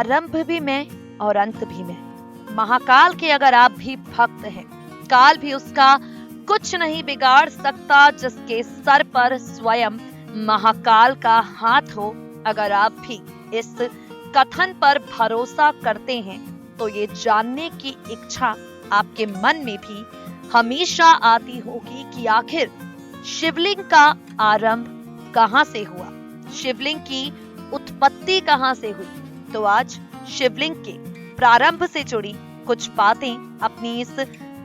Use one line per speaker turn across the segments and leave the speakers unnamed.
आरंभ भी मैं और अंत भी मैं। महाकाल के अगर आप भी भक्त हैं, काल भी उसका कुछ नहीं बिगाड़ सकता जिसके सर पर स्वयं महाकाल का हाथ हो। अगर आप भी इस कथन पर भरोसा करते हैं तो ये जानने की इच्छा आपके मन में भी हमेशा आती होगी कि आखिर शिवलिंग का आरंभ कहां से हुआ, शिवलिंग की उत्पत्ति कहां से हुई। तो आज शिवलिंग के प्रारंभ से जुड़ी कुछ बातें अपनी इस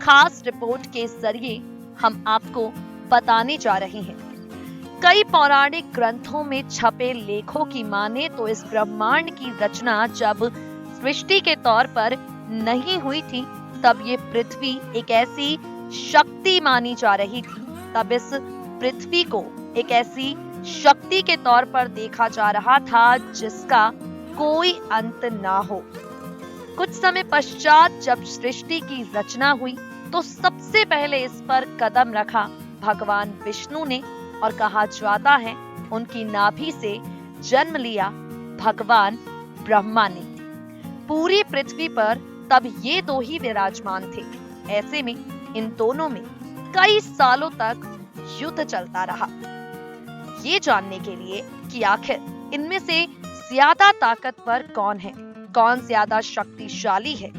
खास रिपोर्ट के जरिए हम आपको बताने जा रहे हैं। कई पौराणिक ग्रंथों में छपे लेखों की माने तो इस ब्रह्मांड की रचना जब सृष्टि के तौर पर नहीं हुई थी, तब ये पृथ्वी एक ऐसी शक्ति मानी जा रही थी। तब इस पृथ्वी को एक ऐसी शक्ति के तौर पर देखा जा रहा था जिसका कोई अंत ना हो। कुछ समय पश्चात जब सृष्टि की रचना हुई तो सबसे पहले इस पर कदम रखा भगवान विष्णु ने, और कहा जाता है उनकी नाभि से जन्म लिया भगवान ब्रह्मा ने। पूरी पृथ्वी पर तब ये दो ही विराजमान थे। ऐसे में इन दोनों में कई सालों तक युद्ध चलता रहा, ये जानने के लिए कि आखिर इनमें से ज्यादा ताकतवर कौन है, कौन ज्यादा शक्तिशाली है,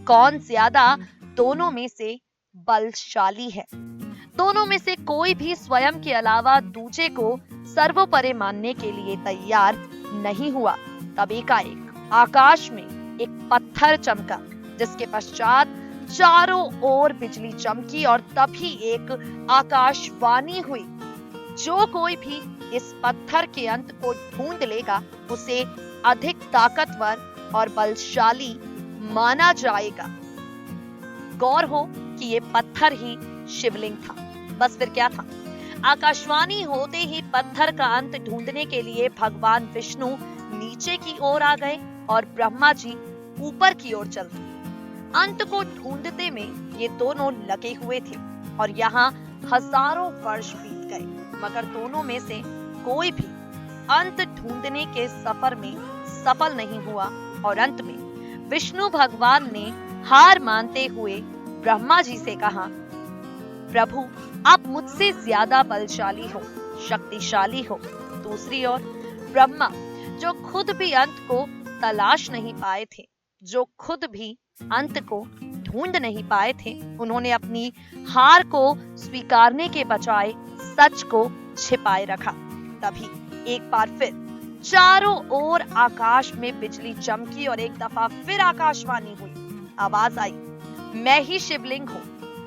कौन ज्यादा दोनों में से बलशाली है। दोनों में से कोई भी स्वयं के अलावा दूसरे को सर्वोपरि मानने के लिए तैयार नहीं हुआ। तब एकाएक आकाश में एक पत्थर चमका, जिसके पश्चात चारों ओर बिजली चमकी और तभी एक आकाशवाणी हुई, जो कोई भी इस पत्थर के अंत को ढूंढ लेगा उसे अधिक ताकतवर और बलशाली माना जाएगा। गौर हो कि ये पत्थर ही शिवलिंग था। बस फिर क्या था, आकाशवाणी होते ही पत्थर का अंत ढूंढने के लिए भगवान विष्णु नीचे की ओर आ गए और ब्रह्मा जी ऊपर की ओर चल दिए। अंत को ढूंढते में ये दोनों लगे हुए थे और यहाँ हजारों वर्ष बीत गए, मगर दोनों में से कोई भी अंत ढूंढने के सफर में सफल नहीं हुआ। और अंत में विष्णु भगवान ने हार मानते हुए ब्रह्मा जी से कहा, प्रभु आप मुझसे ज्यादा बलशाली हो, शक्तिशाली हो। दूसरी ओर ब्रह्मा, जो खुद भी अंत को तलाश नहीं पाए थे, जो खुद भी अंत को ढूंढ नहीं पाए थे, उन्होंने अपनी हार को स्वीकारने के बजाय सच को छिपाए रखा। तभी एक बार फिर चारों ओर आकाश में बिजली चमकी और एक दफा फिर आकाशवाणी हुई। आवाज आई, मैं ही शिवलिंग हूँ,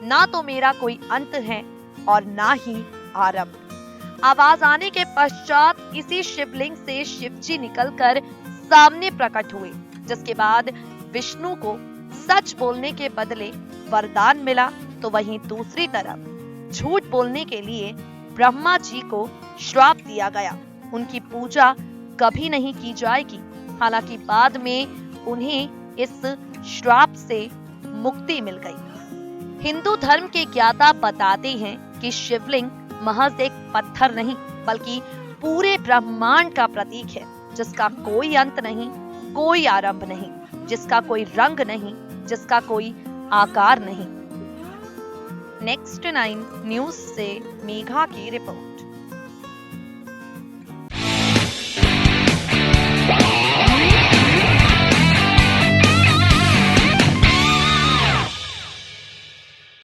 ना तो मेरा कोई अंत है और ना ही आरंभ। आवाज आने के पश्चात इसी शिवलिंग से शिवजी निकलकर सामने प्रकट हुए, जिसके बाद विष्णु को सच बोलने के बदले वरदान मिला, तो वहीं दूसरी तरफ झूठ बोलने के लिए ब्रह्मा जी को श्राप दिया गया। उनकी पूजा कभी नहीं की जाएगी। हालांकि बाद में उन्हें इस श्राप से मुक्ति मिल गई। हिंदू धर्म के ज्ञाता बताते हैं कि शिवलिंग महज एक पत्थर नहीं बल्कि पूरे ब्रह्मांड का प्रतीक है, जिसका कोई अंत नहीं, कोई आरंभ नहीं, जिसका कोई रंग नहीं, जिसका कोई आकार नहीं। नेक्स्ट 9 न्यूज से मेघा की रिपोर्ट।